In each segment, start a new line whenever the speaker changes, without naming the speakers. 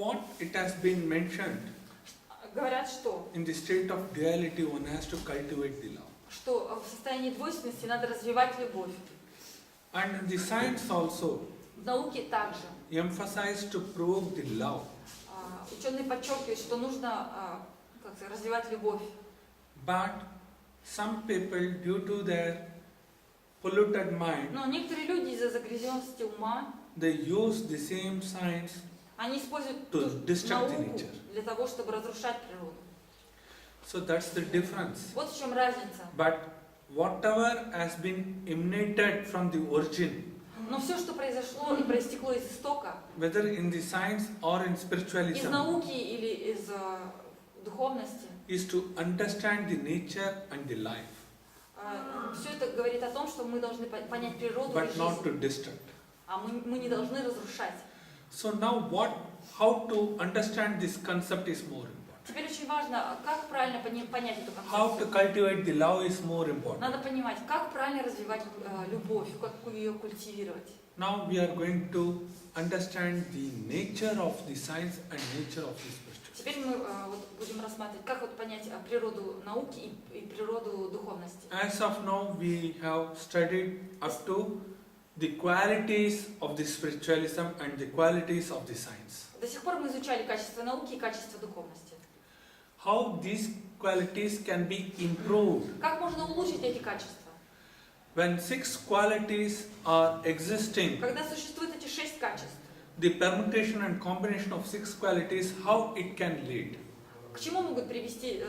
what it has been mentioned,
Говорят, что
in the state of duality one has to cultivate the love.
в состоянии двойственности надо развивать любовь.
And the science also
В науке также.
emphasize to provoke the love.
Ученые подчеркивают, что нужно развивать любовь.
But some people, due to their polluted mind,
Но некоторые люди из-за загрязненности ума,
they use the same science
они используют
to destruct the
науку
nature.
для того, чтобы разрушать природу.
So that's the difference.
Вот в чем разница.
But whatever has been emanated from the origin,
Но все, что произошло и проистекло из истока,
whether in the science or in
из
spiritualism,
науки или из духовности,
is to understand the nature and the life,
все это говорит о том, что мы должны понять природу и
but not to
жизнь,
destruct.
а мы не должны разрушать.
So now how to understand this concept is more important.
Теперь очень важно, как правильно понять эту
How to
концепцию.
cultivate the love is more important.
Надо понимать, как правильно развивать любовь, как ее культивировать.
Now we are going to understand the nature of the science and nature of the spiritual.
Теперь мы будем рассматривать, как понять природу науки и природу духовности.
As of now, we have studied up to the qualities of the spiritualism and the qualities of the science.
До сих пор мы изучали качество науки и качество духовности.
How these qualities can be improved.
Как можно улучшить эти качества?
When 6 qualities are existing,
Когда существуют эти 6 качеств,
the permutation and combination of 6 qualities, how it can lead.
к чему могут привести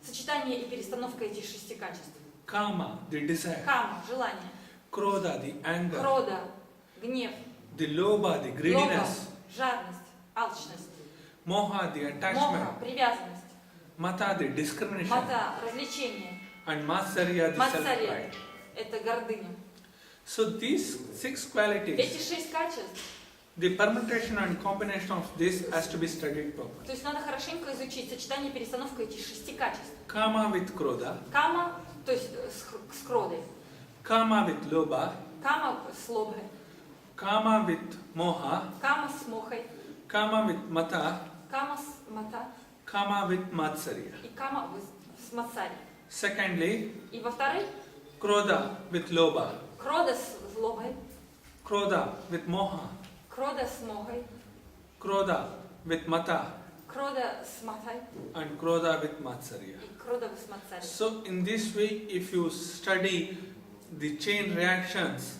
сочетание и перестановка этих 6 качеств?
Kama, the desire.
Кама, желание.
Krodha, the anger.
Крода, гнев.
The lobha, the
Лоба,
greediness.
жадность, алчность.
Moha, the
Моха,
attachment.
привязанность.
Mata, the discrimination.
Мата, развлечение.
And Matsarya, the
Мацария,
self-pride.
это гордыня.
So these 6 qualities,
Эти 6 качеств,
the permutation and combination of this has to be studied properly.
то есть надо хорошенько изучить сочетание и перестановку этих 6 качеств.
Kama with Krodha,
Кама, то есть с кродой.
Kama with Lobha,
Кама с лобой.
Kama with Moha,
Кама с мохой.
Kama with Mata,
Кама с мата.
Kama with Matsarya.
И кама с мацарией.
Secondly,
И во-вторых,
Krodha with Lobha,
крода с злобой.
Krodha with Moha,
Крода с мохой.
Krodha with Mata,
Крода с матой.
and Krodha with Matsarya.
И крода с мацарией.
So in this way, if you study the chain reactions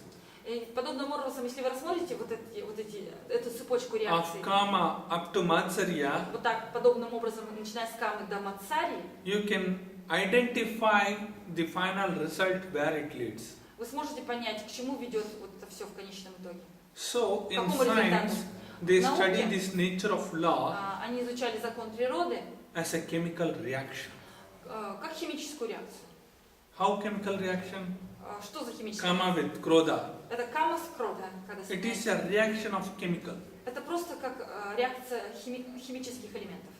И подобным образом, если вы рассмотрите эту цепочку реакций,
of Kama up to Matsarya,
вот так, подобным образом, начиная с камы до мацарии,
you can identify the final result where it leads.
вы сможете понять, к чему ведет вот это все в конечном итоге.
So in
Какому результату?
science, they
Науке
study this nature of law
Они изучали закон природы
as a chemical reaction.
как химическую реакцию.
How chemical reaction?
Что за химическая
Kama
реакция?
with Krodha.
Это кама с крода, когда
It is
соединяется.
a reaction of chemical.
Это просто как реакция химических элементов.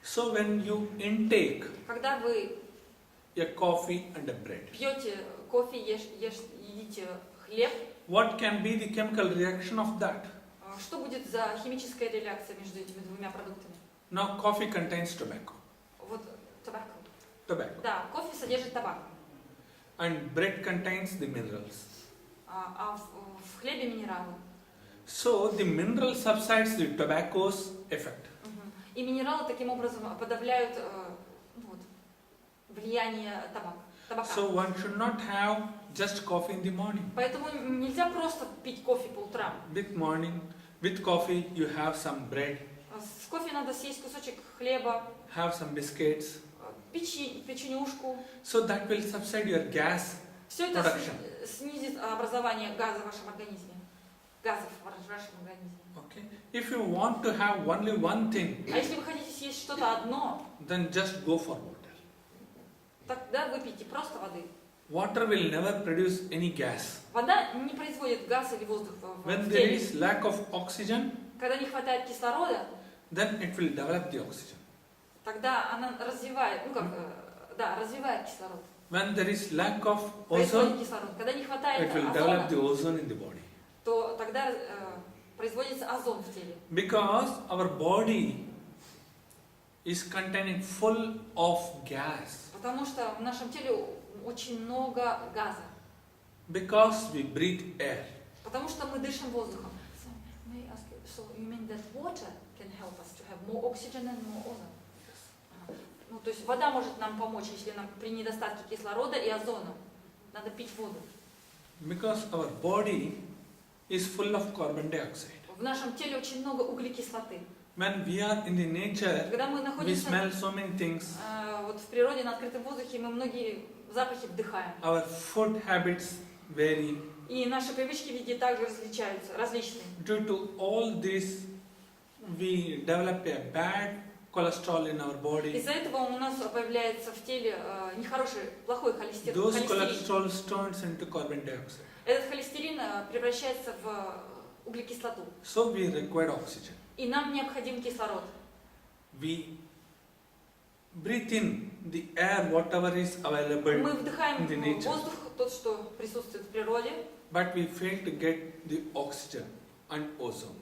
So when you intake
Когда вы
a coffee and a bread,
пьете кофе, едите хлеб,
what can be the chemical reaction of that?
что будет за химическая реакция между этими двумя продуктами?
Now coffee contains tobacco.
Вот табак.
Tobacco.
Да, кофе содержит табак,
And bread contains the minerals.
а в хлебе минералы.
So the mineral subsides the tobacco's effect.
И минералы таким образом подавляют влияние табака.
So one should not have just coffee in the morning.
Поэтому нельзя просто пить кофе по утрам.
With coffee you have some bread,
С кофе надо съесть кусочек хлеба,
have some biscuits.
печенюшку.
So that will subside your gas
Все это
production.
снизит образование газа в вашем организме. Газов в вашем организме.
Okay. If you want to have only one thing,
А если вы хотите съесть что-то одно,
then just go for water.
тогда выпейте просто воды.
Water will never produce any gas.
Вода не производит газ или воздух в
When there
теле.
is lack of oxygen,
Когда не хватает кислорода,
then it will develop the oxygen.
тогда она развивает, развивает кислород.
When there is lack of
Производит
ozone,
кислород. Когда не
it
хватает
will develop
озона,
the ozone in the body.
то тогда производится озон в теле?
Because our body is containing full of gas.
Потому что в нашем теле очень много газа.
Because we breathe air.
Потому что мы дышим воздухом. So, may I ask you, so you mean that water can help us to have more oxygen and more ozone? Ну, то есть вода может нам помочь, если нам при недостатке кислорода и озона. Надо пить воду.
Because our body is full of carbon dioxide.
В нашем теле очень много углекислоты.
When we are in the nature,
Когда мы
we
находимся
smell so many things.
вот в природе, на открытом воздухе, мы многие запахи вдыхаем.
Our food habits vary.
И наши привычки в еде также различные.
Due to all this, we develop a bad cholesterol in our body.
Из-за этого у нас появляется в теле нехороший, плохой холестерин.
Those cholesterol turns into carbon dioxide.
Этот холестерин превращается в углекислоту.
So we require oxygen.
И нам необходим кислород.
We breathe in the air, whatever is available
Мы вдыхаем
in the nature,
воздух, тот, что присутствует в природе,
but we fail to get the oxygen and ozone.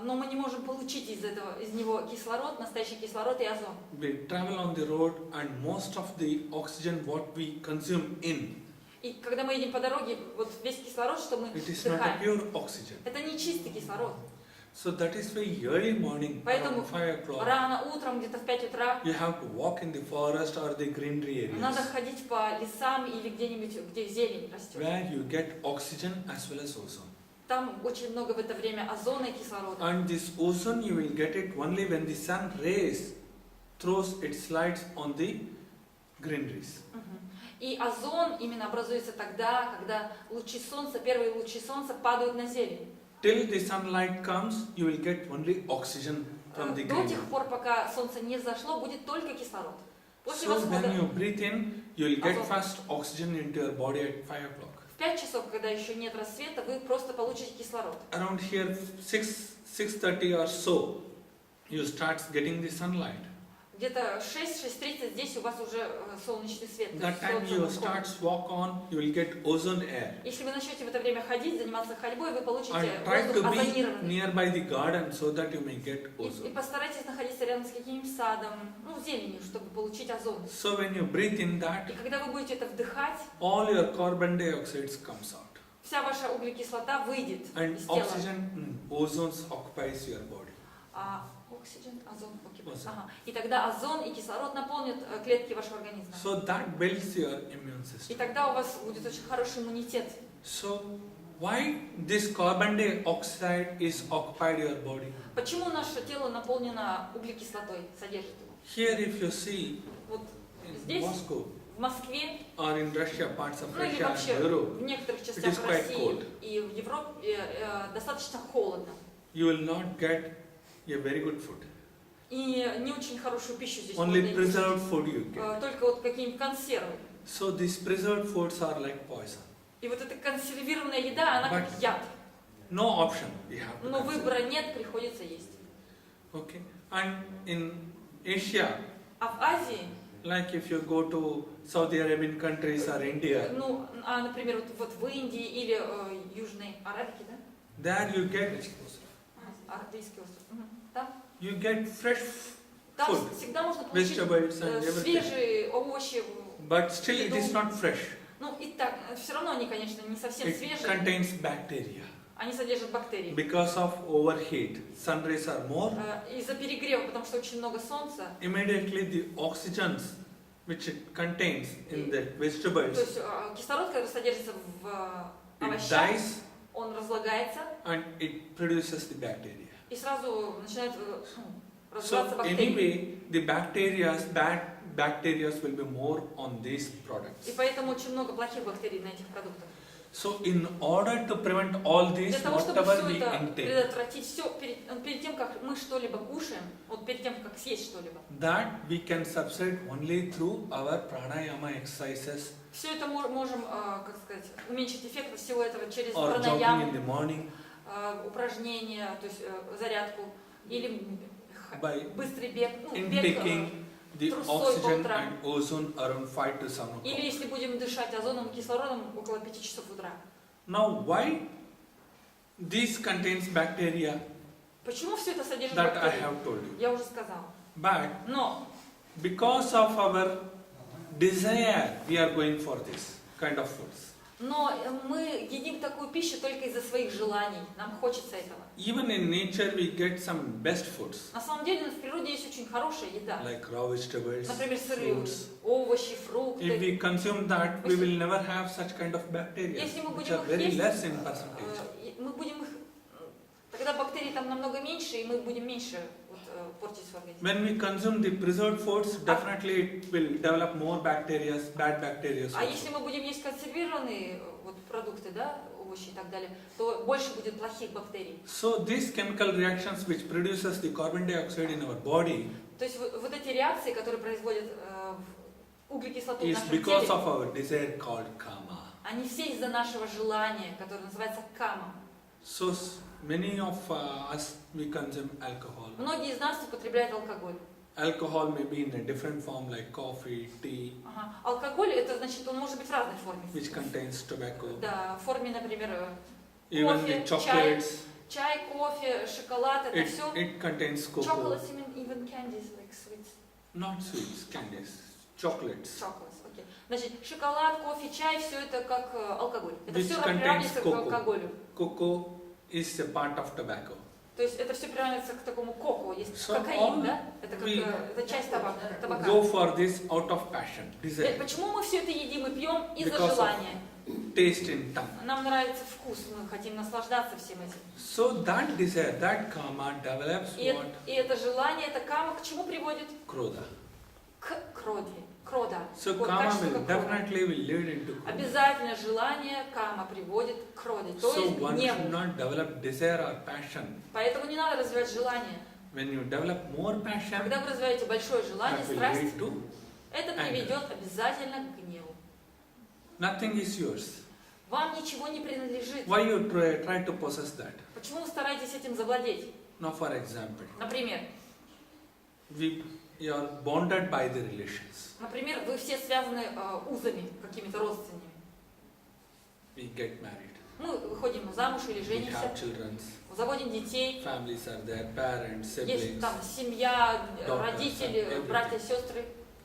но мы не можем получить из него кислород, настоящий кислород и озон.
We travel on the road and most of the oxygen what we consume in,
И когда мы едем по дороге, вот весь кислород, что мы
it is not a
вдыхаем,
pure oxygen.
это не чистый кислород.
So that is why early morning,
Поэтому
around 5 o'clock,
рано утром, где-то в 5 утра,
you have to walk in the forest or the greenery
надо
areas
ходить по лесам или где-нибудь, где зелень растет.
where you get oxygen as well as ozone.
Там очень много в это время озона и кислорода.
And this ozone you will get it only when the sun rays throws its lights on the greeneries.
И озон именно образуется тогда, когда лучи солнца, первые лучи солнца падают на зелень.
Till the sunlight comes, you will get only oxygen from the
До
green.
тех пор, пока солнце не взошло, будет только кислород. После
So
восхода,
when you breathe in, you will get
Ozone.
first oxygen into your body at 5 o'clock.
в 5 часов, когда еще нет рассвета, вы просто получите кислород.
Around here 6:30 or so, you start getting the sunlight.
Где-то 6-6:30 здесь у вас уже солнечный свет. то
That
есть
time
солнце
you
восходит.
start walk on, you will get ozone air.
Если вы начнете в это время ходить, заниматься ходьбой, вы получите
And try to
воздух
be
озонированный.
nearby the garden so that you may get
И
ozone.
постарайтесь находиться рядом с каким-нибудь садом, ну, зеленью, чтобы получить озон.
So when you breathe in
И
that,
когда вы будете это вдыхать,
all your carbon dioxides comes out.
вся ваша углекислота выйдет
And
из тела.
oxygen, ozone occupies your body.
Оксиген, озон, окей.
Озон.
Ага. И тогда озон и кислород наполнят клетки вашего организма.
So that builds your immune
И
system.
тогда у вас будет очень хороший иммунитет.
So why this carbon dioxide is occupied your body?
Почему наше тело наполнено углекислотой, содержит его?
Here if you see
Вот
in
здесь,
Moscow
в Москве,
or in Russia, parts of
ну или
Russia
вообще
and Europe,
в некоторых
is
частях
quite
России
cold.
и в Европе достаточно холодно.
you will not get a very good food.
И не очень хорошую пищу здесь
Only
можно
preserved
есть.
food you get.
Только вот какие-нибудь консервы.
So these preserved foods are like poison.
И вот эта консервированная еда, она как
But-
яд.
No option we have to
Но
consider.
выбора нет, приходится есть.
Okay. And in Asia,
А в Азии,
like if you go to Saudi Arabian countries or India,
ну, например, вот в Индии или Южной Арабике, да?
there you get
Ардийский остров. Там,
fresh
там
food,
всегда можно получить
vegetables and everything.
свежие овощи.
But still it is not fresh.
Ну и так, все равно они, конечно, не совсем
It
свежие.
contains bacteria.
Они содержат бактерии.
Because of overheat, sun rays are more.
Из-за перегрева, потому что очень много солнца.
Immediately the oxygens which it contains in the
То
vegetables,
есть кислород, который содержится в
it
овощах,
dies
он разлагается
and it produces the bacteria.
и сразу начинают развиваться
So
бактерии.
anyway, the bad bacteria will be more on these products.
И поэтому очень много плохих бактерий на этих продуктах.
So in order to prevent all
Для
this,
того, чтобы
whatever
все
we
это
intake,
предотвратить, все перед тем, как мы что-либо кушаем, вот перед тем, как съесть что-либо,
that we can substitute only through our pranayama exercises
все это можем, как сказать, уменьшить эффект всего этого через
or jogging in
пранаяму,
the morning
упражнения, то есть зарядку, или
by
быстрый бег, ну, бег,
intaking the
трусцой по
oxygen
утрам.
and ozone around 5 to 7
Или
o'clock.
если будем дышать озоном и кислородом около 5 часов утра.
Now why This contains bacteria
Почему все это содержит
that I
бактерии?
have told you.
Я уже сказала.
But
Но
because of our desire, we are going for this kind of foods.
мы едим такую пищу только из-за своих желаний. Нам хочется этого.
Even in nature, we get some best foods
На самом деле в природе есть очень хорошая еда.
like raw vegetables,
Например, сырые
fruits.
овощи,
If
фрукты.
we consume that, we will never have such kind of bacteria,
Если мы
which
будем
are
их
very
есть,
less in percentage.
мы будем их... Тогда бактерий там намного меньше, и мы будем меньше портить свой организм.
When we consume the preserved foods, definitely it will develop more bacteria, bad bacteria.
А если мы будем есть консервированные продукты, да, овощи и так далее, то больше будет плохих бактерий.
So these chemical reactions which produces the carbon dioxide in our body
То есть вот эти реакции, которые производят углекислоту в
is
нашем
because
теле,
of our desire called kama.
они все из-за нашего желания, которое называется кама.
So many of us, we consume alcohol.
Многие из нас употребляют алкоголь.
Alcohol may be in a different form like coffee, tea,
Ага. Алкоголь, это значит, он может быть в разной форме.
which contains tobacco.
Да, в форме, например,
Even
кофе,
the chocolates,
чай, кофе, шоколад, это все.
it contains cocoa.
Chocolates, even candies, like sweets.
Not sweets, candies, chocolates.
Chocolates, окей. Значит, шоколад, кофе, чай, все это как алкоголь. Это
Which
все
contains
приравнивается к
cocoa.
алкоголю.
Cocoa is a part of tobacco.
То есть это все приравнивается к такому коку. Есть
So
кокаин,
all
да? Это, как, это часть табака.
Go for this out of passion, desire,
Почему мы все это едим и пьем? Из-за
Because of-
желания.
taste in tongue.
Нам нравится вкус, мы хотим наслаждаться всем этим.
So that desire, that karma develops
И
what?
это желание, это кама к чему приводит?
Krodha.
К кроде. Крода.
So
Такое
karma
качество,
will
как крода.
definitely will lead into krodha.
Обязательно желание кама приводит к кроде, то
So
есть к
one
гневу.
should not develop desire or passion.
Поэтому не надо развивать желание.
When you develop more passion,
Когда вы развиваете большое желание,
that will
страсть,
lead to
это приведет обязательно к гневу.
nothing is yours.
Вам ничего не принадлежит.
Why you try to possess that?
Почему вы стараетесь этим завладеть?
Now, for example,
Например,
we are bonded by the relations.
вы все связаны узами, какими-то родственными.
We get married.
Мы выходим замуж или
We
женимся,
have children.
заводим детей,
Families are there, parents,
есть
siblings.
там семья,
Daughters,
родители,
everything.
братья, сестры.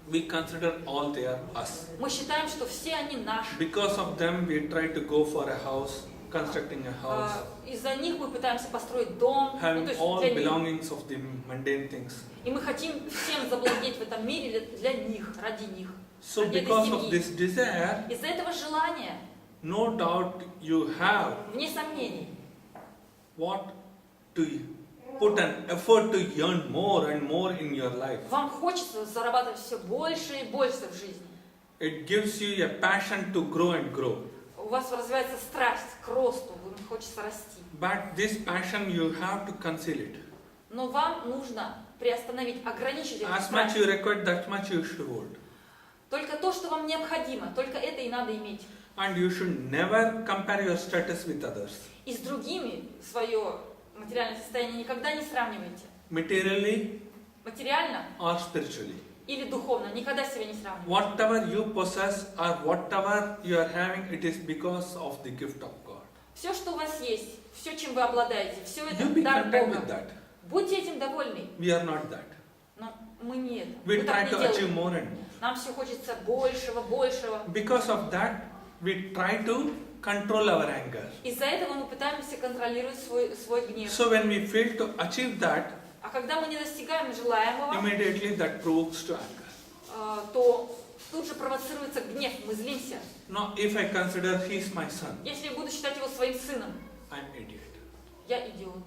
We consider all they are us.
Мы считаем, что все они наши.
Because of them, we try to go for a house, constructing a house,
Из-за них мы пытаемся построить дом, то
having
есть
all
для них.
belongings of the mundane things.
И мы хотим всем завладеть в этом мире для них, ради них.
So
Ради этой
because of
семьи.
this desire,
Из-за этого желания,
no doubt you have
вне сомнений,
what to put an effort to earn more and more in your life.
вам хочется зарабатывать все больше и больше в жизни.
It gives you a passion to grow and grow.
У вас развивается страсть к росту, вам хочется расти.
But this passion you have to conceal it.
Но вам нужно приостановить, ограничить эту
As much
страсть.
you require, that much you should hold.
Только то, что вам необходимо, только это и надо иметь.
And you should never compare your status with others.
И с другими свое материальное состояние никогда не сравнивайте.
Materially
Материально
or spiritually.
или духовно никогда себя не сравнивайте.
Whatever you possess or whatever you are having, it is because of the gift of God.
Все, что у вас есть, все, чем вы обладаете, все это
You be
дар
content
Бога.
with that.
Будьте этим довольны.
We are not that.
Но мы не это.
We
Мы так
try
не
to
делаем.
achieve more and more.
Нам все хочется большего, большего.
Because of that, we try to control our anger.
Из-за этого мы пытаемся контролировать свой гнев.
So when we fail to achieve that,
А когда мы не достигаем желаемого,
immediately that provokes to anger.
то тут же провоцируется гнев, мы злимся.
Now, if I consider he is my son,
Если я буду считать его своим сыном,
I'm idiot.
я идиот.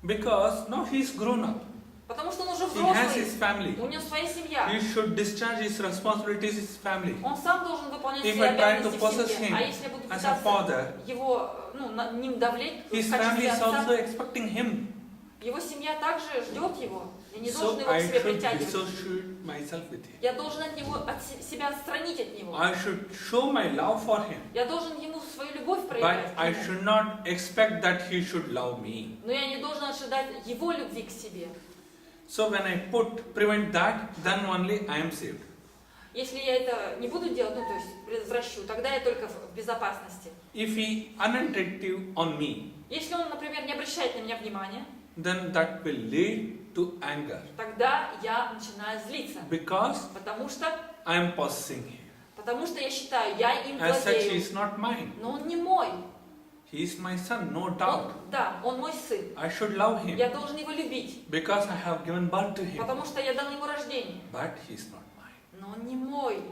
Because now he is grown up.
Потому что он уже
He has his
взрослый,
family.
у него своя семья.
He should discharge his responsibilities to his family.
Он сам должен выполнять
If
свои
I try to
обязанности в
possess
семье.
him
А если я буду
as a
пытаться
father,
его над ним давлеть в
his family
качестве
is also
отца,
expecting him.
его семья также ждет его. Я не
So
должен его к
I
себе
should
притягивать.
dissociate myself with him.
Я должен от себя отстранить от него.
I should show my love for him.
Я должен ему свою любовь
But
проявлять.
I should not expect that he should love me.
Но я не должен ожидать его любви к себе.
So when I prevent that, then only I am saved.
Если я это не буду делать, ну то есть предотвращу, тогда я только в безопасности.
If he unattentive on me,
Если он, например, не обращает на меня внимания,
then that will lead to anger.
тогда я начинаю злиться.
Because
Потому что
I am possessing him.
Потому что я считаю, я им
As such, he
владею.
is not mine.
Но он не мой.
He is my son, no doubt.
Да, он мой сын.
I should love him
Я должен его любить,
because I have given birth to him.
потому что я дал ему рождение.
But he is not mine.
Но он не мой.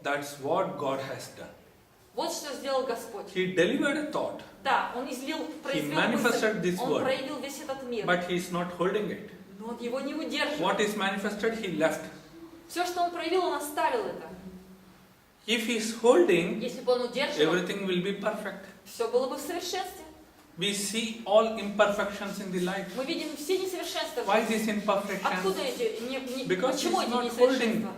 That's what God has done.
Вот что сделал Господь.
He delivered a thought,
Да, он произвел
manifested
мысль,
this
он
word.
проявил весь этот мир.
but he is not holding it.
Но он его не удерживает.
What is manifested, he left.
Все, что он проявил, он оставил это.
If he is holding,
Если бы он удерживал,
everything will be perfect.
все было бы в совершенстве.
We see all imperfections in the life.
Мы видим все несовершенства.
Why this imperfection?
Откуда эти,
Because
почему
he's
эти
not
несовершенства?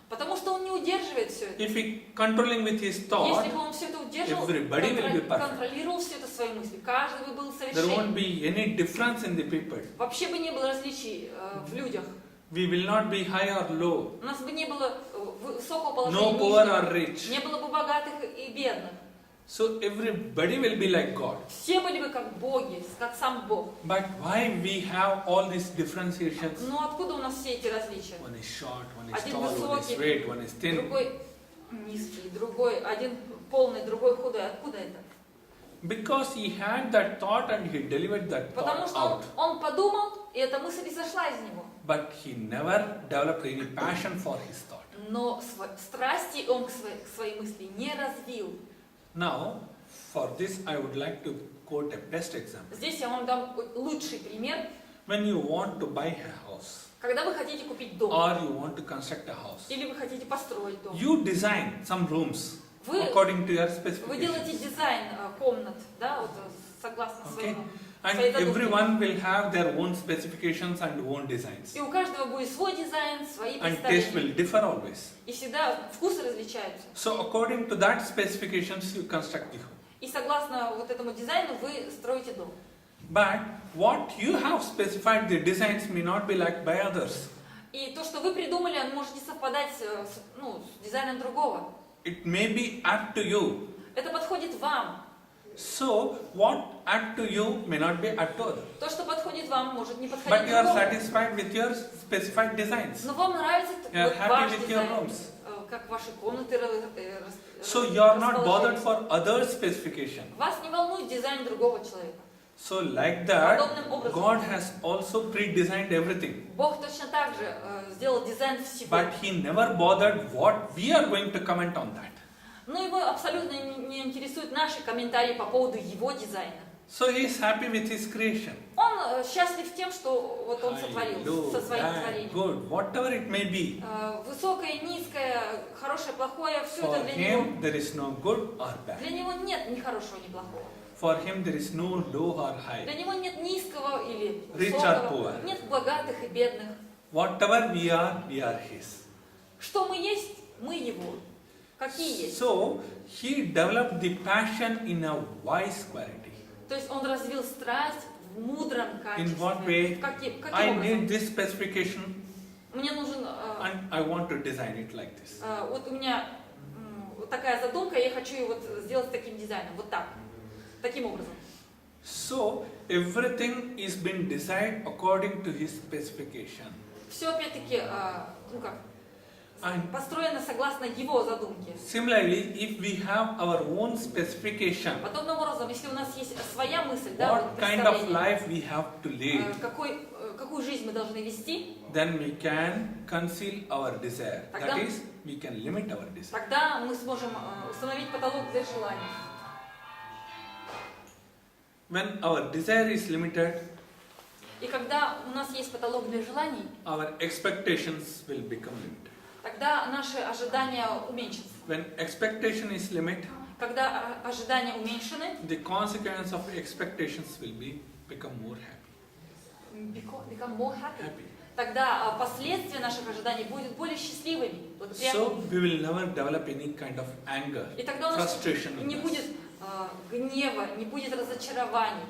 Потому что он не удерживает все это.
If he controlling with his thought,
Если бы он все это удерживал,
everybody will be perfect.
контролировал все это свои мысли, каждый бы был
There won't
совершенен.
be any difference in the people.
Вообще бы не было различий в людях.
We will not be high or low,
У нас бы не было высокого
no
положения,
poor
нижнего.
or rich.
Не было бы богатых и бедных.
So everybody will be like God.
Все были бы как боги, как сам Бог.
But why we have all these differentiations?
Но откуда у нас все эти различия?
One is short, one is
Один
tall, one is
высокий,
straight, one is thin.
другой низкий, другой, один полный, другой худой. Откуда это?
Because he had that thought and he delivered that
Потому
thought
что
out.
он подумал, и эта мысль изошла из него.
But he never developed any passion for his thought.
Но страсти он к своей мысли не развил.
Now, for this I would like to quote a best example.
Здесь я вам дам лучший пример.
When you want to buy a house
Когда вы хотите купить дом,
or you want to construct a house,
или вы хотите построить дом,
you design some rooms
Вы-
according to your
вы делаете
specifications.
дизайн комнат, да, вот согласно
Okay.
своему.
And
своей задумке.
everyone will have their own specifications and own designs.
И у каждого будет свой дизайн, свои
And taste
представления.
will differ always.
И всегда вкусы различаются.
So according to that specifications you construct the home.
И согласно вот этому дизайну вы строите дом.
But what you have specified, the designs may not be liked by others.
И то, что вы придумали, оно может не совпадать с дизайном другого.
It may be apt to you.
Это подходит вам.
So what apt to you may not be apt to others.
То, что подходит вам, может не
But
подходить
you are
другому.
satisfied with your specified designs.
Но вам нравится
You are
вот
happy
ваш
with your
дизайн,
rooms.
как ваши комнаты
So you are not bothered
расположены.
for others' specification.
Вас не волнует дизайн другого человека.
So like that,
Подобным образом.
God has also pre-designed everything.
Бог точно так же сделал дизайн всего.
But He never bothered what we are going to comment on that.
Но его абсолютно не интересуют наши комментарии по поводу его дизайна.
So He is happy with His creation.
Он счастлив тем, что вот он сотворил со своим
Bad,
творением.
good, whatever it may be.
Высокое, низкое, хорошее, плохое, все
For
это для него.
Him there is no good or bad.
Для него нет ни хорошего, ни плохого.
For Him there is no low or high.
Для него нет низкого или
Rich or
высокого,
poor.
нет богатых и бедных.
Whatever we are His.
Что мы есть, мы его. Какие есть.
So He developed the passion in a wise quality.
То есть он развил страсть в мудром
In what
качестве.
way?
Каким
I
образом?
need this specification
Мне нужен...
and I want to design it like this.
Вот у меня вот такая задумка, я хочу ее вот сделать таким дизайном, вот так, таким образом.
So everything is been designed according to His specification.
Все опять-таки, ну как,
And
построено согласно его задумке.
similarly, if we have our own specification,
Подобным образом, если у нас есть своя мысль, да,
what
вот
kind of
представление,
life we have to lead,
какую жизнь мы должны вести,
then we can conceal our desire. That
Тогда-
is, we can limit our desire.
тогда мы сможем установить потолок для желаний.
When our desire is limited,
И когда у нас есть потолок для желаний,
our expectations will become limited.
тогда наши ожидания уменьшатся.
When expectation is limited,
Когда ожидания уменьшены,
the consequence of expectations will become more happy.
become more happy.
Happy.
Тогда последствия наших ожиданий будут более счастливыми,
So we will never develop any kind of anger,
И тогда у нас
frustration
не
in
будет
us.
гнева, не будет разочарований.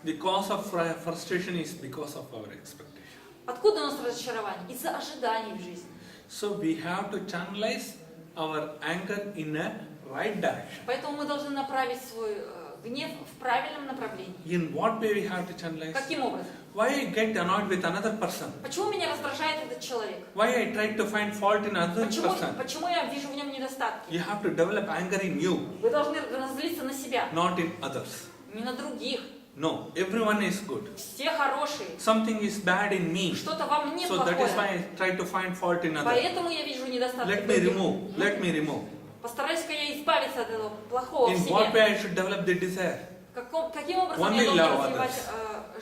The cause of frustration is because of our expectation.
Откуда у нас разочарование? Из-за ожиданий в жизни.
So we have to channelize our anger in a right direction.
Поэтому мы должны направить свой гнев в правильном направлении.
In what way we have to channelize?
Каким образом?
Why I get annoyed with another person?
Почему меня раздражает этот человек?
Why I try to find fault in another person?
Почему я вижу в нем недостатки?
You have to develop anger in you,
Вы должны разозлиться на себя,
not in others.
не на других.
No, everyone is good.
Все хорошие.
Something is bad in me.
Что-то во мне
So that is why
плохое.
I try to find fault in others.
Поэтому я вижу недостатки.
Let me remove. Let me remove.
Постараюсь-ка я избавиться от этого плохого в
In what way
себе.
I should develop the desire?
Каким образом
Only
я должен
love
развивать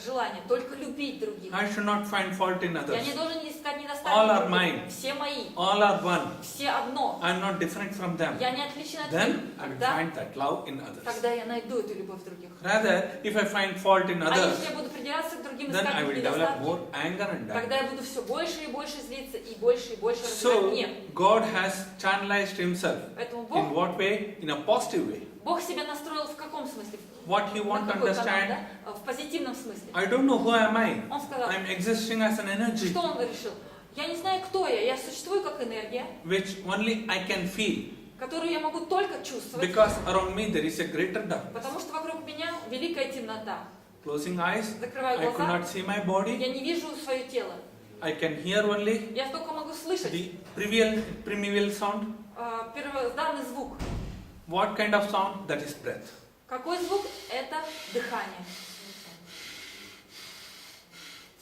желание? Только любить других.
I should not find fault in
Я
others.
не должен искать недостатки.
All are mine.
Все мои.
All are one.
Все одно.
I am not different from them.
Я не отличен от них.
Then I will find that love in others.
Тогда я найду эту любовь в других.
Rather, if I find fault in
А
others,
если я буду придираться к другим,
then I
искать
will
их
develop
недостатки,
more anger and
тогда я
anger.
буду все больше и больше злиться и больше развивать
So,
гнев.
God has channelized Himself.
Поэтому
In what way? In a positive way.
Бог себя настроил в каком смысле?
What He wants to
На какой канал,
understand,
да? В позитивном смысле.
I don't know who am I.
Он сказал,
I am existing as an energy,
что он решил? Я не знаю, кто я существую как энергия,
which only I can feel.
которую я могу только чувствовать,
Because around me there is a greater darkness.
потому что вокруг меня великая темнота.
Closing eyes,
Закрываю
I could
глаза,
not see my body.
я не вижу свое тело.
I can hear only
Я только могу слышать
the primeval sound.
первозданный звук.
What kind of sound? That is breath.
Какой звук? Это дыхание.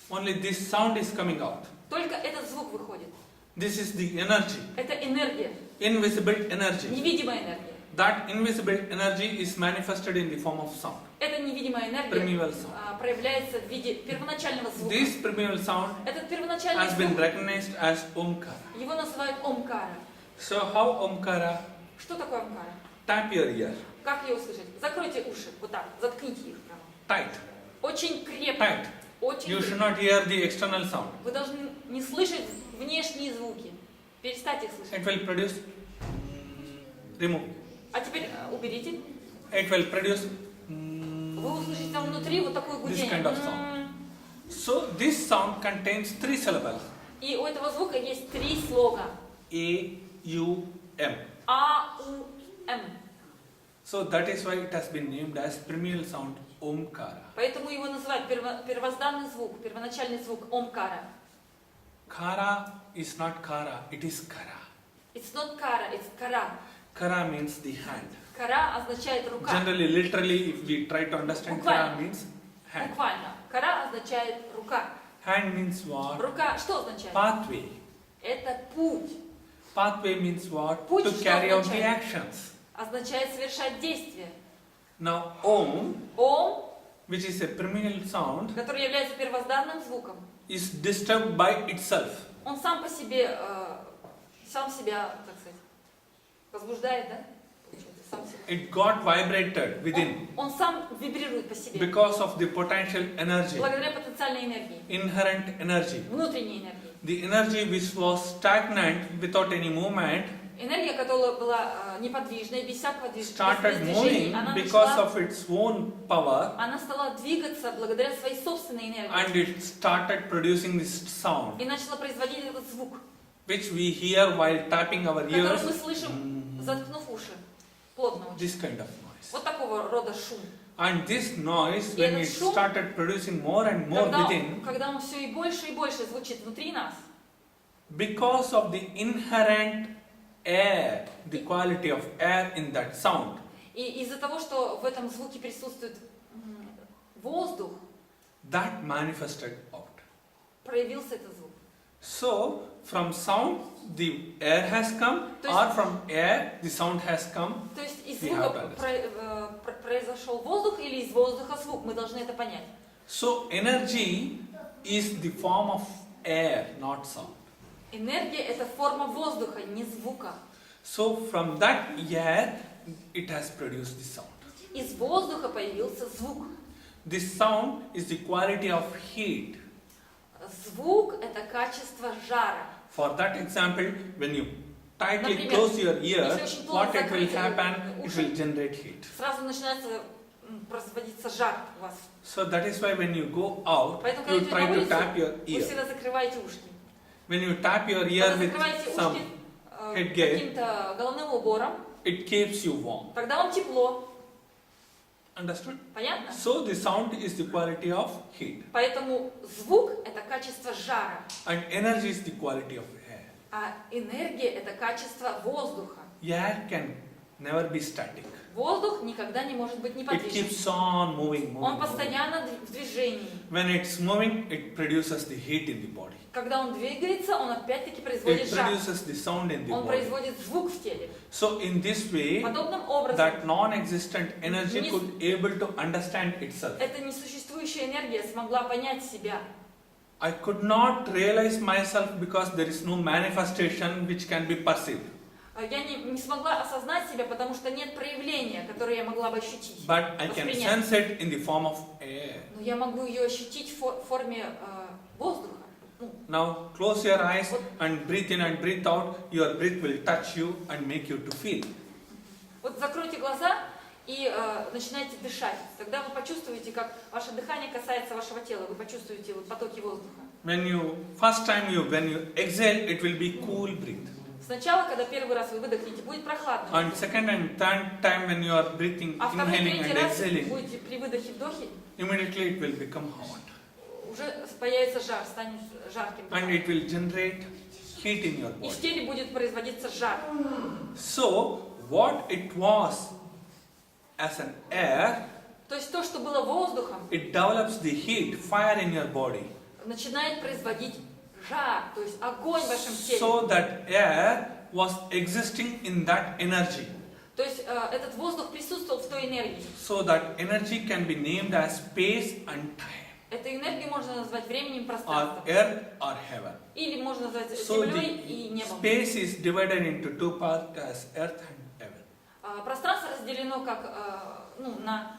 Only this sound is coming out.
Только этот звук выходит.
This is the energy,
Это энергия,
invisible energy.
невидимая энергия.
That invisible energy is manifested in the form of sound.
Эта невидимая энергия
Primeval sound.
проявляется в виде первоначального звука.
This primeval sound
Этот первоначальный
has been
звук,
recognized as Omkara.
его называют Омкара.
So how Omkara?
Что такое Омкара?
Tap your ear.
Как ее услышать? Закройте уши, вот так, заткните их прямо.
Tight.
Очень крепко,
Tight.
очень
You
крепко.
should not hear the external sound.
Вы должны не слышать внешние звуки. Перестать их слышать.
It will produce. Remove.
А теперь уберите.
It will produce.
Вы услышите там внутри вот такое
This
гудение.
kind of sound. So this sound contains 3 syllables.
И у этого звука есть 3 слога.
A, U, M.
А, У, М.
So that is why it has been named as primeval sound Omkara.
Поэтому его называют первозданный звук, первоначальный звук Омкара.
Kara is not Kara, it is Kara.
It's not Кара, it's Кара.
Kara means the hand.
Кара означает рука.
Generally, literally, if we try to understand, Kara means hand.
Буквально. Кара означает рука.
Hand means what?
Рука что означает?
Pathway.
Это путь.
Pathway means what?
Путь
To
что
carry out the
означает?
actions.
Означает совершать действия.
Now, Om,
Ом,
which is a primeval sound,
который является первозданным звуком,
is disturbed by itself.
он сам по себе, сам себя, так сказать, возбуждает, да? Получается, сам себя.
It got vibrated within
Он сам вибрирует по себе.
because of the potential energy,
Благодаря потенциальной энергии,
inherent energy.
внутренней энергии.
The energy which was stagnant without any movement
Энергия, которая была неподвижной, без всякого движения,
started moving because of its own power,
она стала двигаться благодаря своей собственной энергии.
and it started producing this sound,
И начала производить этот звук,
which we hear while tapping our
который
ears.
мы слышим, заткнув уши. Плотно очень.
This kind of noise.
Вот такого рода шум.
And this noise,
И
when
этот
it
шум,
started producing more and more within,
когда он все и больше звучит внутри нас,
because of the inherent air, the quality of air in that sound,
и из-за того, что в этом звуке присутствует воздух,
that manifested out.
проявился этот звук.
So, from sound, the air has come,
То есть-
or from air, the sound has come.
То есть из
We
звука
have to
произошел воздух или из воздуха звук, мы должны это понять.
So, energy is the form of air, not sound.
Энергия – это форма воздуха, не звука.
So, from that air, it has produced the sound.
Из воздуха появился звук.
This sound is the quality of heat.
Звук – это качество жара.
For that example, when you tightly
Например,
close your ear,
если очень плотно
what it will
закрыть
happen, it
уши,
will generate heat.
сразу начинается производиться жар у вас.
So that is why when you go out,
Поэтому,
you
когда
try
идете
to
на
tap your
улицу, вы
ear.
всегда закрываете ушки.
When you tap your ear
Когда
with
закрываете
some
ушки
headgear,
каким-то головным убором,
it keeps you warm.
тогда вам тепло.
Understood?
Понятно?
So the sound is the quality of heat,
Поэтому звук – это качество жара,
and energy is the quality of air.
а энергия – это качество воздуха.
Air can never be static.
Воздух никогда не может быть
It
неподвижным.
keeps on moving,
Он
moving.
постоянно в движении.
When it's moving, it produces the heat in the body.
Когда он двигается, он опять-таки
It
производит жар.
produces the sound in the
Он
body.
производит звук в теле.
So in this way,
Подобным образом,
that non-existent energy
Не-
could able to understand itself.
эта несуществующая энергия смогла понять себя.
I could not realize myself because there is no manifestation which can be perceived.
Я не смогла осознать себя, потому что нет проявления, которое я могла бы ощутить.
But I can
воспринять.
sense it in the form of air.
Но я могу ее ощутить в форме воздуха. Ну,
Now close your eyes and breathe in and breathe out. Your breath will touch you and make you to feel.
вот закройте глаза и начинайте дышать. Тогда вы почувствуете, как ваше дыхание касается вашего тела. Вы почувствуете вот потоки воздуха.
When you exhale, it will be cool breath.
Сначала, когда первый раз вы выдохнете, будет прохладно.
And second and third time when you are breathing,
А второй,
inhaling
третий
and
раз
exhaling,
будете при выдохе-вдохе,
immediately it will become hot.
уже появится жар, станет жарким.
And it will generate heat in your
И в
body.
теле будет производиться жар.
So what it was as an air,
То есть то, что было воздухом,
it develops the heat, fire in your body.
начинает производить жар, то есть огонь в вашем теле.
So that air was existing in that energy.
То есть этот воздух присутствовал в той энергии.
So that energy can be named as space and time,
Эту энергию можно назвать временем,
or
пространством.
earth or heaven.
Или можно назвать
So
землей
the
и небом.
space is divided into two parts as earth and heaven.
Пространство разделено как на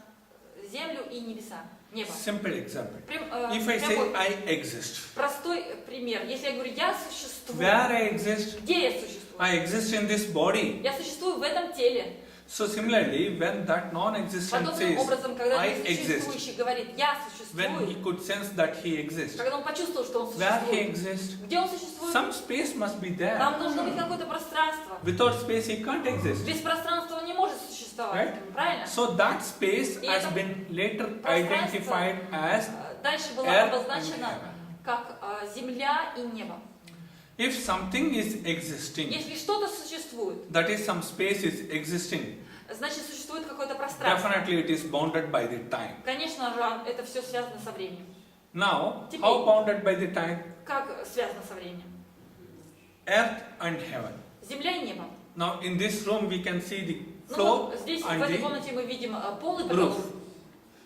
землю и небеса, небо.
Simple example.
Прям,
If I say
прям вот
I exist,
простой пример. Если я говорю, я существую,
where I exist,
где я существую?
I exist in this body.
Я существую в этом теле.
So similarly, when that non-existent
Подобным
says
образом, когда
I exist,
несуществующий говорит, я
when he
существую,
could sense that he exists,
когда он почувствовал, что он
where he
существует,
exists,
где он существует?
some space must be there.
Там должно быть какое-то пространство.
Without space, he can't exist.
Без пространства он не может существовать.
Right?
Правильно?
So that space
И
has
это
been later
пространство,
identified as
Дальше было
earth and
обозначено
heaven.
как земля и небо.
If something is existing,
Если что-то существует,
that is some space is existing,
значит существует какое-то пространство.
definitely it is bounded by the time.
Конечно же, это все связано со временем.
Now,
Теперь.
how bounded by the time?
Как связано со временем?
Earth and heaven.
Земля и небо.
Now, in this room we can see the
Ну
floor
вот здесь, в
and
этой
the
комнате мы видим пол и
roof.
потолок.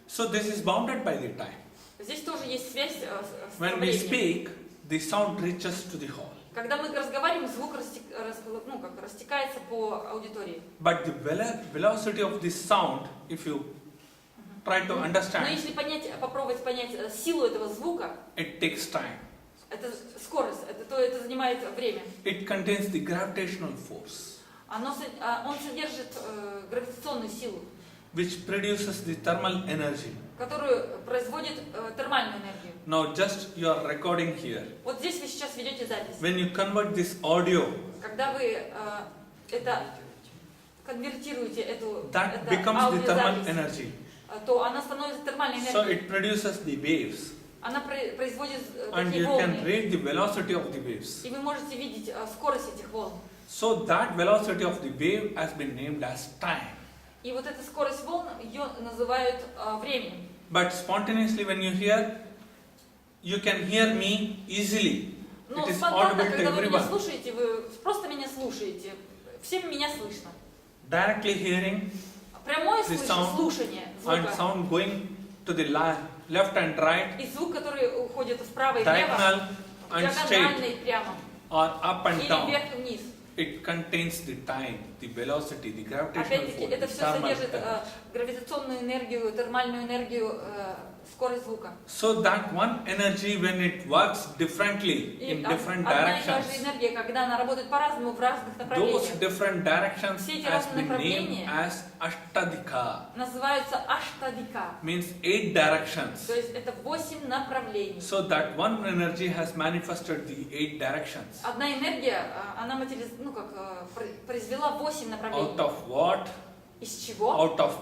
So this is bounded by the time.
Здесь тоже есть связь с
When we
временем.
speak, the sound reaches to the hall.
Когда мы разговариваем, звук растекается по аудитории.
But the velocity of this sound, if you try to
Но
understand,
если попробовать понять силу этого звука,
it takes time.
это скорость, это занимает время.
It contains the gravitational force,
Он содержит гравитационную силу,
which produces the thermal energy.
которую производит термальную энергию.
Now just you are recording here.
Вот здесь вы сейчас ведете запись.
When you convert this audio,
Когда вы это конвертируете
that becomes the thermal
аудиозапись,
energy.
то она становится термальной
So
энергией.
it produces the waves.
Она производит
And
такие
you can
волны.
rate the velocity of the waves.
И вы можете видеть скорость этих волн.
So that velocity of the wave has been named as time.
И вот эта скорость волн, ее называют временем.
But spontaneously when you hear, you can hear me easily.
Но
It is
спонтанно,
audible to
когда вы меня
everyone.
слушаете, вы просто меня слушаете. Всем меня слышно.
Directly hearing
Прямое
The sound
слушание
and
звука
sound going to the left and right,
и звук, который уходит вправо и влево,
diagonal and
диагонально
straight,
и прямо,
or up and
или
down.
вверх и вниз.
It contains the time, the velocity, the gravitational
Опять-таки,
force,
это
the
все
thermal
содержит
energy.
гравитационную энергию, термальную энергию, скорость звука.
So that one energy, when it works differently
И
in different
одна и та же
directions,
энергия, когда она работает по-разному в разных
those
направлениях,
different directions
Все эти
has
разные
been named
направления
as Ashtadika,
называются аштадика.
means 8 directions.
То есть это 8 направлений.
So that one energy has manifested the 8 directions.
Одна энергия, она произвела 8 направлений.
Out of what?
Из чего?
Out of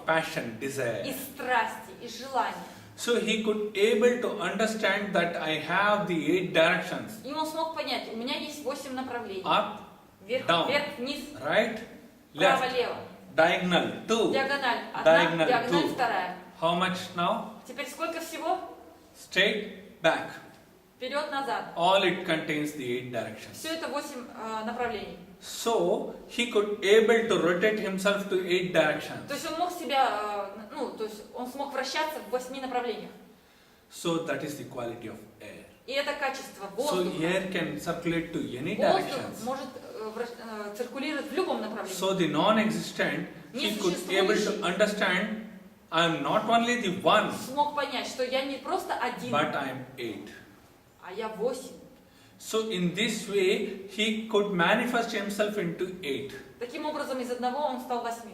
passion, desire.
Из страсти, из желания.
So he could able to understand that I have the 8 directions.
И он смог понять, у меня есть 8 направлений.
Up,
Вверх,
down,
вверх, вниз,
right,
право,
left,
лево.
diagonal, 2,
Диагональ одна,
Diagonal
диагональ
two.
вторая.
How much now?
Теперь сколько всего?
Straight, back.
Вперед, назад.
All it contains the 8 directions.
Все это 8 направлений.
So he could able to rotate himself to 8 directions.
То есть он мог себя, то есть он смог вращаться в 8 направлениях.
So that is the quality of air.
И это качество
So
воздуха.
air can circulate to any
Воздух
directions.
может циркулировать в любом направлении.
So the non-existent, he could able to understand I am not only the one,
Смог понять, что я не просто один,
but I am 8.
а я 8.
So in this way, he could manifest himself into 8.
Таким образом, из одного он стал 8.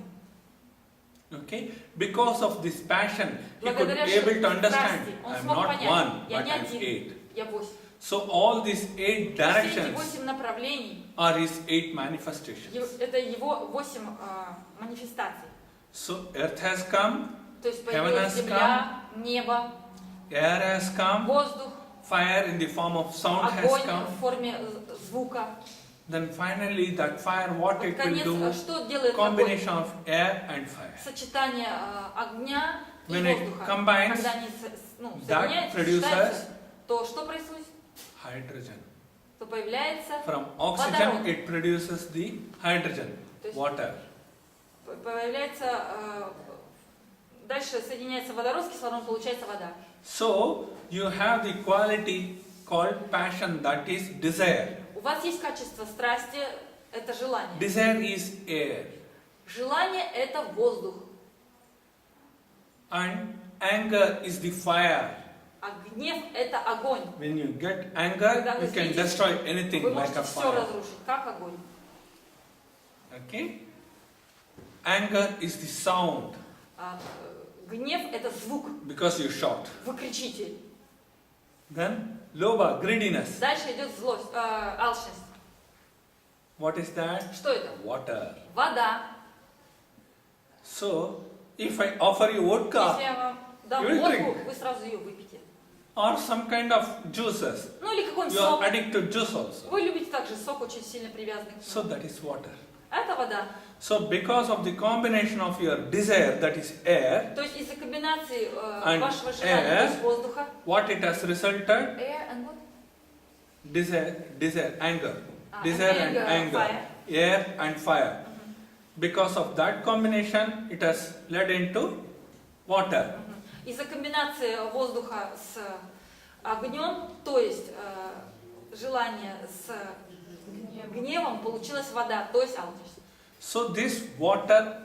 Okay? Because of this passion, he could
Благодаря
able to understand
страсти
I
он
am
смог
not
понять,
one,
я
but
не
I am
один,
8.
я 8.
So all these 8
Все эти
directions
8 направлений,
are his 8 manifestations.
это его 8 манифестаций.
So earth has come,
То есть
Heaven
появилась
has
земля, небо,
air has come,
воздух,
fire in the form of sound has
огонь
come.
в форме звука.
Then finally that fire, what
Под
it will
конец,
do,
что делает огонь?
combination of air and fire.
Сочетание огня и
When it
воздуха.
combines,
Когда они
that
соединяются,
produces
сочетаются, то что происходит?
hydrogen.
То появляется
From oxygen
водород.
it produces the hydrogen,
То есть
water.
появляется, дальше соединяется водород с кислородом, получается вода.
So you have the quality called passion, that is desire.
У вас есть качество страсти, это желание.
Desire is air.
Желание это воздух,
And anger is the fire.
а гнев это огонь.
When you get anger, you can destroy anything
Вы
like
можете
a
все
fire.
разрушить, как огонь.
Okay? Anger is the sound
Гнев это звук,
because you shout.
вы кричите.
Then lobha, greediness.
Дальше идет злость, алчность.
What is that?
Что это?
Water.
Вода.
So if I offer you vodka
Если я вам дам
You will
водку,
drink.
вы сразу ее выпьете.
or some kind of juices,
Ну или какой-нибудь
you are
сок.
addicted to juice also.
Вы любите также сок, очень сильно привязанный к
So
нему.
that is water.
Это вода.
So because of the combination of your desire, that is air,
То есть из-за комбинации
And
вашего желания,
air.
то есть воздуха,
what it has resulted?
air and what?
Desire, anger.
And
Desire and anger.
fire.
Air and fire.
Мгм.
Because of that combination, it has led into water.
Мгм. Из-за комбинации воздуха с огнем, то есть желание с гневом, получилась вода, то есть алчность.
So this water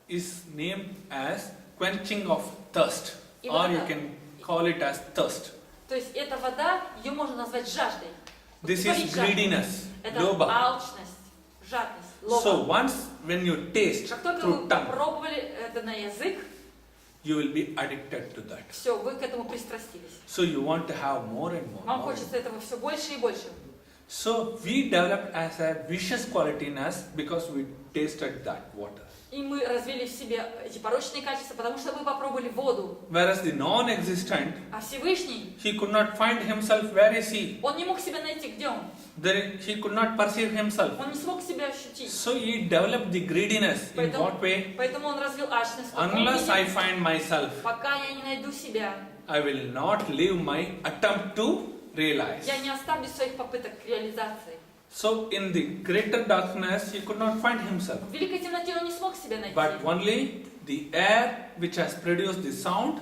is named as quenching of thirst,
И
or
вот
you
это-
can call it as thirst.
То есть эта вода, ее можно назвать жаждой.
This
Говорить
is
жаждой.
greediness,
Это
lobha.
алчность, жадность,
So
лоба.
once when you taste
Как только
through
вы
tongue,
попробовали это на язык,
you will be addicted to that.
все, вы к этому пристрастились.
So you want to have more and more.
Вам
more.
хочется этого все больше и больше.
So we developed as a vicious quality in us because we tasted that water.
И мы развили в себе эти порочные качества, потому что мы попробовали воду.
Whereas the non-existent,
А Всевышний,
he could not find himself. Where is he?
он не мог себя найти, где он.
He could not perceive himself.
Он не смог себя ощутить.
So he developed the greediness. In what way?
Поэтому он развил алчность. В каком
Unless I
виде?
find myself,
Пока я не найду себя,
I will not leave my attempt to realize.
я не оставлю своих попыток к реализации.
So in the greater darkness, he could not find himself.
В великой темноте он не смог себя найти.
But only the air which has produced the sound,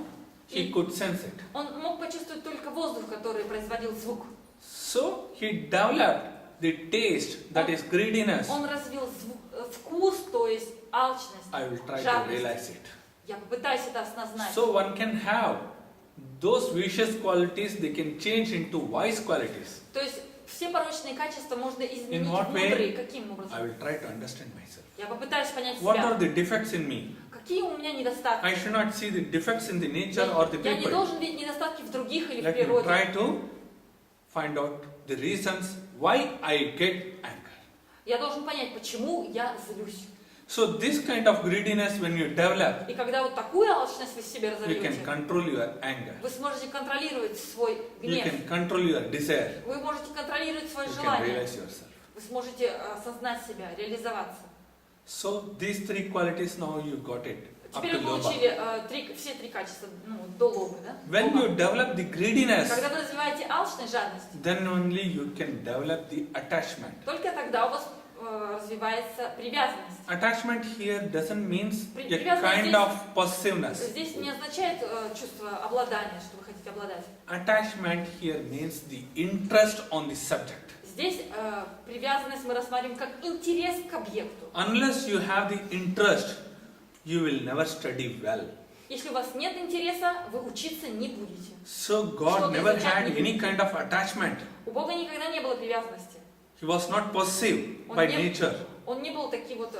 he could sense it.
Он мог почувствовать только воздух, который производил звук.
So he developed the taste, that is greediness,
Он развил вкус, то есть алчность,
I will try to
жадность.
realize it.
Я попытаюсь это осознать.
So one can have those vicious qualities, they can change into wise qualities.
То есть все порочные качества можно изменить
In
в
what way?
мудрые. Каким
I
образом?
will try to understand myself.
Я попытаюсь понять
What are
себя.
the defects in me?
Какие у меня недостатки?
I should not see the defects in the nature or the
Я не
people.
должен видеть недостатки в других или в
Let me
природе.
try to find out the reasons why I get anger.
Я должен понять, почему я злюсь.
So this kind of greediness when you develop,
И когда вот такую алчность вы в себе
you
разовьете,
can control your anger.
вы сможете контролировать свой
You
гнев.
can control your desire.
Вы можете контролировать свое
You can
желание.
realize yourself.
Вы сможете осознать себя, реализоваться.
So these three qualities now you got it. Up
Теперь
to
вы
loba.
получили все три качества, до лобы, да?
When
Лоба.
you develop the greediness,
Когда вы развиваете алчность, жадность,
then only you can develop the attachment.
только тогда у вас развивается привязанность.
Attachment here doesn't mean a
Привязанность
kind
здесь-
of possessiveness.
Здесь не означает чувство обладания, что вы хотите обладать.
Attachment here means the interest on the subject.
Здесь привязанность мы рассматриваем как интерес к объекту.
Unless you have the interest, you will never study well.
Если у вас нет интереса, вы учиться не будете.
So God never had any kind of attachment.
У Бога никогда не было привязанности.
He was not possessive
Он
by
не-
nature.
Он не был таким вот,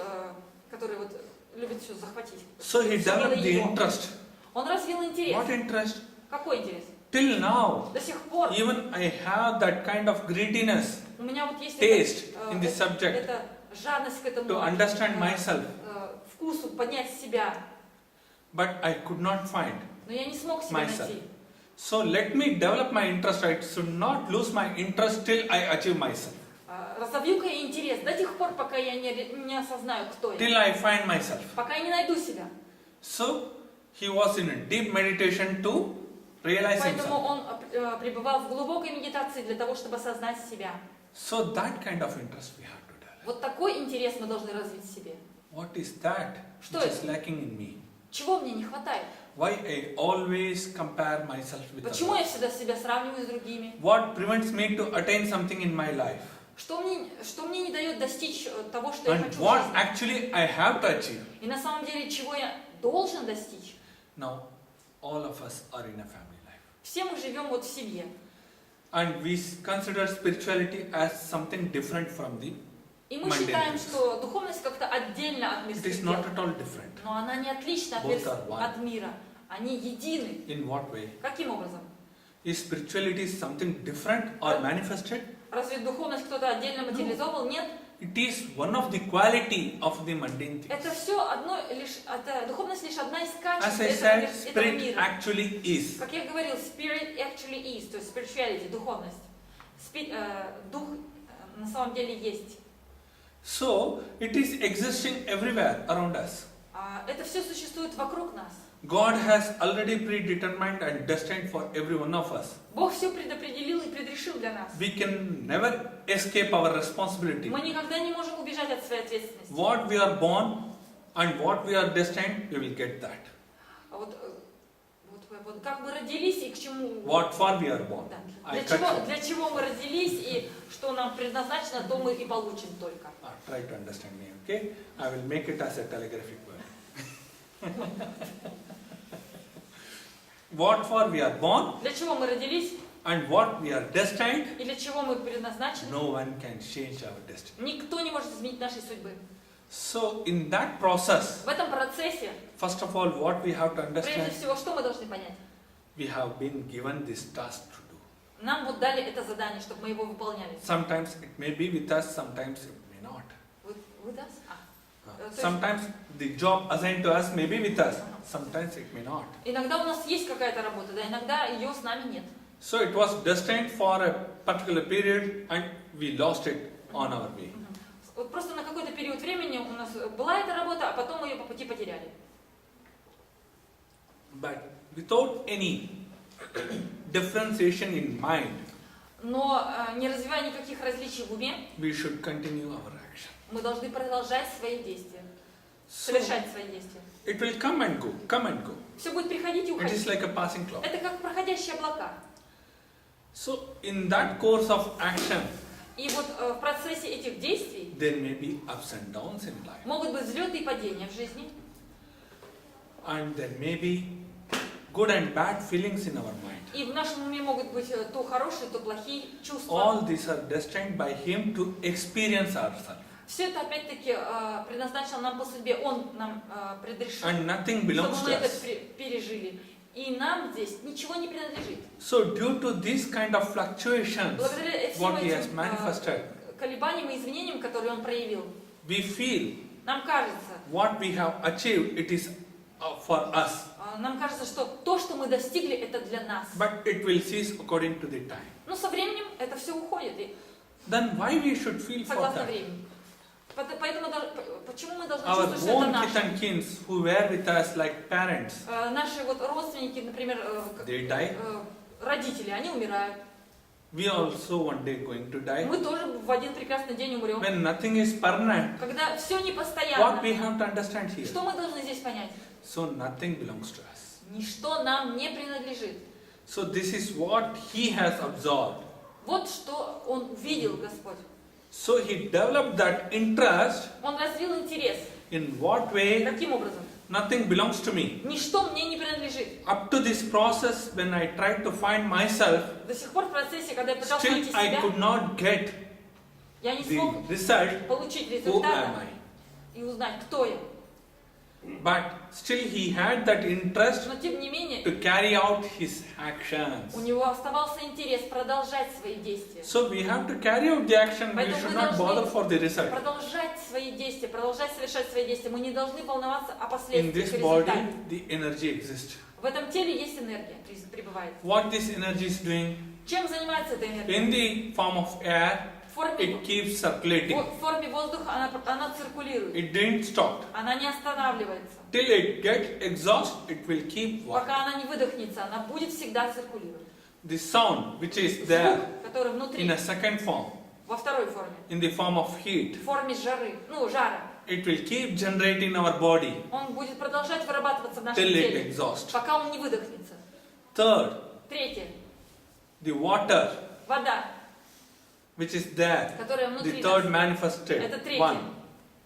который вот любит все захватить.
So he
Всё было
developed the
его.
interest.
Он развил интерес.
What interest?
Какой интерес?
Till now,
До сих пор
even I have that kind of greediness
у меня вот есть
taste
это,
in the subject
это жадность к этому
to understand myself,
вкусу, поднять себя.
but I could not find.
Но я не смог себя
Myself.
найти.
So let me develop my interest. I should not lose my interest till I achieve myself.
Разовью-ка я интерес до тех пор, пока я не осознаю, кто я.
Till I find myself.
Пока я не найду себя.
So he was in a deep meditation to realize
Поэтому
himself.
он пребывал в глубокой медитации для того, чтобы осознать себя.
So that kind of interest we have to develop.
Вот такой интерес мы должны развить в себе.
What is that
Что
which
это?
is lacking in me?
Чего мне не хватает?
Why I always compare myself with
Почему я
others?
всегда себя сравниваю с другими?
What prevents me to attain something in my life?
Что мне не дает достичь того, что я
And
хочу в
what
жизни?
actually I have to achieve?
И на самом деле, чего я должен достичь?
Now, all of us are in a family life.
Все мы живем вот в семье.
And we consider spirituality as something different from the
И мы
mundane
считаем,
things.
что духовность как-то отдельно от
It
мирских
is
дел.
not at all different.
Но она не отлична
Both are one.
от мира. Они едины.
In what way?
Каким образом?
Is spirituality something different or manifested?
Разве духовность кто-то отдельно материализовал? Нет.
It is one of the quality of the mundane things.
Это все одно лишь, духовность лишь одна из
As
качеств
I
этого
said, spirit
мира.
actually is.
Как я говорил, spirit actually is, то есть spirituality, духовность. Дух на самом деле есть.
So, it is existing everywhere around us.
Это все существует вокруг нас.
God has already predetermined and destined for every one of us.
Бог все предопределил и предрешил для нас.
We can never escape our responsibility.
Мы никогда не можем убежать от своей ответственности.
What we are born and what we are destined, we will get that.
Вот как мы родились и к чему...
What for we are born.
Да.
I cut you.
Для чего мы родились и что нам предназначено, то мы и получим только.
Try to understand me, okay? I will make it as a telegraphic word. What for we are born
Для чего мы родились
and what we are destined,
и для чего мы предназначены,
no one can change our destiny.
никто не может изменить нашей судьбы.
So in that process,
В этом процессе,
first of all, what we have to
прежде
understand,
всего, что мы должны понять?
we have been given this task to do.
Нам вот дали это задание, чтобы мы его выполняли.
Sometimes it may be with us, sometimes it may not.
With us? То есть-
Sometimes the job assigned to us may be with us, sometimes it may not.
Иногда у нас есть какая-то работа, да, иногда ее с нами нет.
So it was destined for a particular period and we lost it on our way.
Вот просто на какой-то период времени у нас была эта работа, а потом мы ее по пути потеряли.
But without any differentiation in mind,
Но не развивая никаких различий в уме,
we should continue our action.
мы должны продолжать свои действия,
So
совершать свои действия.
it will come and go, come and go.
Все будет приходить и
It is
уходить.
like a passing cloud.
Это как проходящие облака.
So in that course of action,
И вот в процессе этих действий
there may be ups and downs in life.
могут быть взлеты и падения в жизни.
And there may be good and bad feelings in our mind.
И в нашем уме могут быть то хорошие, то плохие чувства.
All these are destined by Him to experience ourselves.
Все это опять-таки предназначено нам по судьбе. Он нам предрешил,
And nothing
чтобы
belongs
мы
to
это
us.
пережили. И нам здесь ничего не принадлежит.
So due to these kind of fluctuations,
Благодаря всем
what He has
этим
manifested,
колебаниям и изменениям, которые Он проявил,
we feel
нам кажется,
what we have achieved, it is for us.
нам кажется, что то, что мы достигли, это для нас.
But it will cease according to the time.
Но со временем это все уходит, и
Then why we should feel for
согласно
that?
времени. Поэтому почему мы должны
Our
чувствовать, что это
own
наше?
kith and kins who were with us like parents,
Наши вот родственники, например,
they die.
родители, они умирают.
We also one day going to die.
Мы тоже в один прекрасный день умрем.
When nothing is permanent,
Когда все не
what
постоянно,
we have to understand here?
что мы должны здесь понять?
So nothing belongs to us.
Ничто нам не принадлежит.
So this is what He has absorbed.
Вот что Он увидел, Господь.
So He developed that interest.
Он развил интерес.
In what way?
Каким образом?
Nothing belongs to me.
Ничто мне не принадлежит.
Up to this process, when I tried to find myself,
До сих пор в процессе, когда я пытался
still
найти
I
себя,
could not get
я не
the
смог
result.
получить
Who am
результата
I?
и узнать, кто я.
But still he had that interest
Но тем не менее,
to carry out his actions.
у него оставался интерес продолжать свои действия.
So we have to carry out the action. We
Поэтому
should
мы
not bother for the result.
продолжать свои действия, продолжать совершать свои действия. Мы не должны волноваться о
In
последствиях
this
и
body,
результате.
the energy exists.
В этом теле есть энергия, пребывает.
What this energy is doing?
Чем занимается эта энергия?
In the form of air,
В форме,
it keeps circulating.
в форме воздуха она циркулирует.
It didn't stop.
Она не останавливается.
Till it gets exhausted, it will keep working.
Пока она не выдохнется, она будет всегда циркулировать.
The sound which is there
Звук, который внутри,
in a second form,
во второй форме,
in the form of heat,
в форме жара,
it will keep generating our body
он будет продолжать вырабатываться в нашем
till it
теле,
exhausts.
пока он не выдохнется.
Third,
Третье,
the water
вода,
which is there,
которая
the
внутри
third
нас,
manifested
это третье,
one,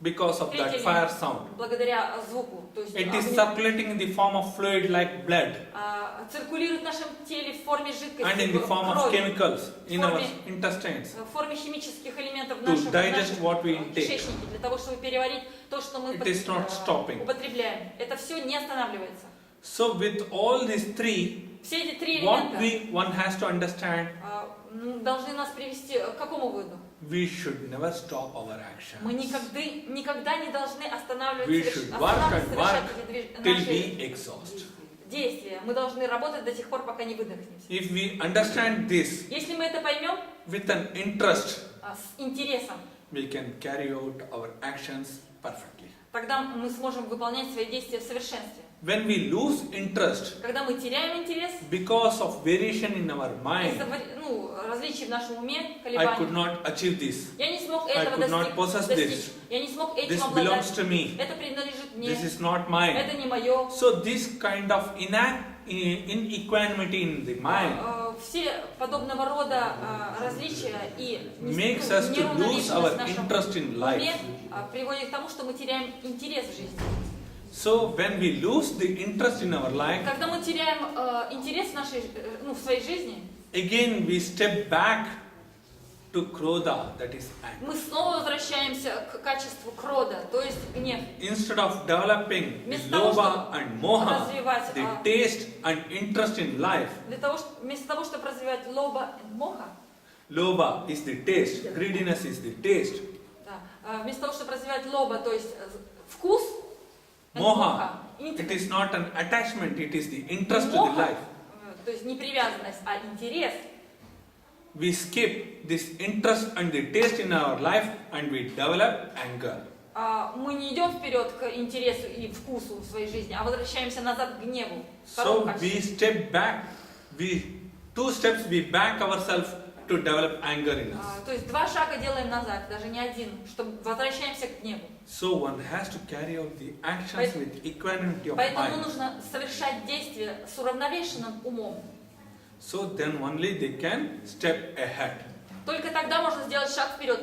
because of that
Третий
fire
элемент.
sound.
благодаря звуку, то есть
It is
огню,
circulating in the form of fluid like blood
циркулирует в нашем теле в форме жидкости,
and in the form of
крови,
chemicals in our
Форме-
intestines
в форме химических элементов в
to
нашем
digest what we intake.
кишечнике, для того, чтобы переварить то, что мы
It is not stopping.
употребляем. Это все не останавливается.
So with all these three,
Все эти три
what
элемента
one has to understand,
должны нас привести к какому выводу?
we should never stop our actions.
Мы никогда не должны останавливать
We should work and
совершать
work
эти
till
наши
we exhaust.
действия. Мы должны работать до тех пор, пока не выдохнемся.
If we understand this
Если мы это поймем
with an interest,
с интересом,
we can carry out our actions perfectly.
тогда мы сможем выполнять свои действия в совершенстве.
When we lose interest
Когда мы теряем интерес,
because of variation in our mind,
из-за различий в нашем уме,
I could
колебаний,
not achieve this.
я не смог
I
этого
could not possess
достичь.
this.
Я не смог
This
этим
belongs
обладать.
to me.
Это принадлежит мне.
This is not mine.
Это не мое.
So this kind of inequanimity in the mind
Все подобного рода различия и
makes us to lose our
неравновешенность в нашем
interest in
уме
life.
приводит к тому, что мы теряем интерес в жизни.
So when we lose the interest in our life,
Когда мы теряем интерес в своей жизни,
again we step back to krodha, that is anger.
мы снова возвращаемся к качеству крода, то есть гнев.
Instead of developing the
Вместо того,
lobha and moha,
развивать
the taste and interest in life,
вместо того, чтобы развивать лоба и моха,
lobha is the taste, greediness is the taste,
вместо того, чтобы развивать лоба, то есть вкус,
moha, it is not an attachment, it is the interest to the life.
То есть не привязанность, а интерес.
We skip this interest and the taste in our life and we develop anger.
Мы не идем вперед к интересу и вкусу в своей жизни, а возвращаемся назад к гневу.
So we step back, two steps we back ourselves to develop anger in us.
То есть 2 шага делаем назад, даже не один, чтобы возвращаемся к гневу.
So one has to carry out the actions with equanimity of
Поэтому
mind.
нужно совершать действия с уравновешенным умом.
So then only they can step ahead.
Только тогда можно сделать шаг вперед.